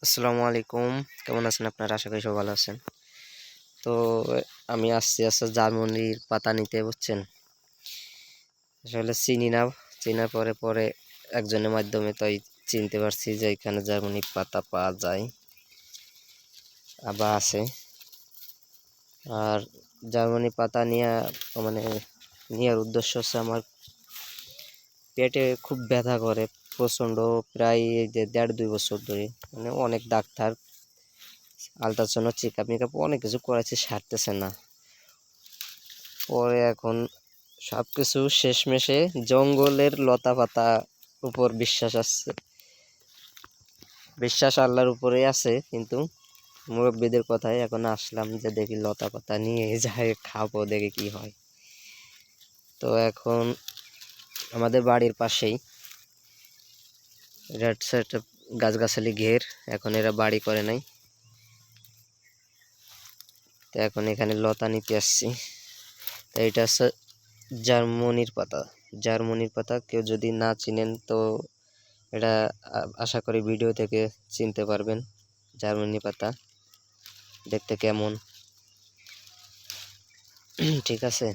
আসসালামু আলাইকুম। কেমন আছেন আপনারা? আশা করি সবাই ভালো আছেন। তো আমি আসছি জার্মানির পাতা নিতে, বুঝছেন? আসলে চিনি না, চেনার পরে পরে একজনের মাধ্যমে তাই চিনতে পারছি যে এখানে জার্মানির পাতা পাওয়া যায় আবার আছে। আর জার্মানি পাতা মানে নেওয়ার উদ্দেশ্য হচ্ছে আমার পেটে খুব ব্যথা করে প্রচণ্ড, প্রায় এই যে 1.5-2 বছর ধরে। মানে অনেক ডাক্তার, আলট্রাসাউন্ড, চেকআপ মেকআপ অনেক কিছু করাচ্ছে, সারতেছে না। পরে এখন সবকিছু শেষমেশে জঙ্গলের লতা পাতা উপর বিশ্বাস আছে, বিশ্বাস আল্লাহর উপরেই আছে। কিন্তু মুরব্বীদের কথায় এখন আসলাম যে দেখি লতা পাতা নিয়ে যায় খাবো, দেখি কি হয়। তো এখন আমাদের বাড়ির পাশেই রেড সাইড গাছগাছালি ঘের, এখন এরা বাড়ি করে নাই। তো এখন এখানে লতা নিতে আসছি। তো এটা হচ্ছে জার্মানির পাতা। জার্মানির পাতা কেউ যদি না চিনেন তো এটা আশা করি ভিডিও থেকে চিনতে পারবেন। জার্মানি পাতা দেখতে কেমন, ঠিক আছে?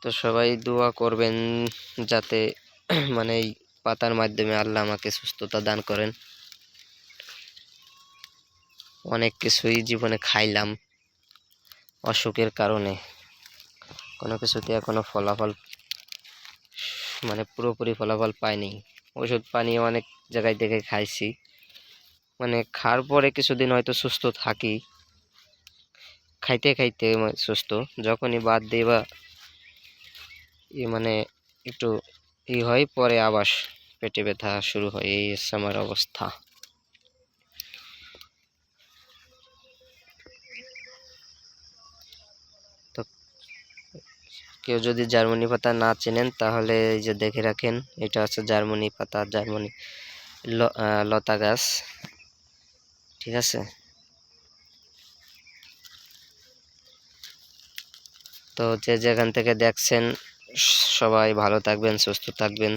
তো সবাই দোয়া করবেন যাতে মানে এই পাতার মাধ্যমে আল্লাহ আমাকে সুস্থতা দান করেন। অনেক কিছুই জীবনে খাইলাম অসুখের কারণে, কোনো কিছুতে এখনো ফলাফল মানে পুরোপুরি ফলাফল পাইনি। ওষুধ পানি অনেক জায়গায় থেকে খাইছি, মানে খাওয়ার পরে কিছুদিন হয়তো সুস্থ থাকি, খাইতে খাইতে সুস্থ। যখনই বাদ দিই বা মানে একটু হয়, পরে আবার পেটে ব্যথা শুরু হয়। এই হচ্ছে আমার অবস্থা। তো কেউ যদি জার্মানি পাতা না চেনেন তাহলে এই যে দেখে রাখেন, এটা হচ্ছে জার্মানি পাতা, জার্মানি লতা গাছ, ঠিক আছে? তো যে যেখান থেকে দেখছেন সবাই ভালো থাকবেন, সুস্থ থাকবেন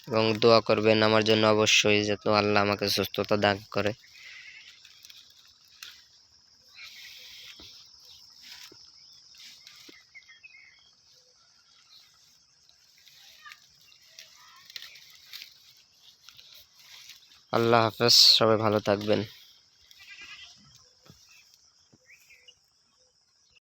এবং দোয়া করবেন আমার জন্য অবশ্যই, যাতে আল্লাহ আমাকে সুস্থতা দান করে। আল্লাহ হাফেজ, সবাই ভালো থাকবেন।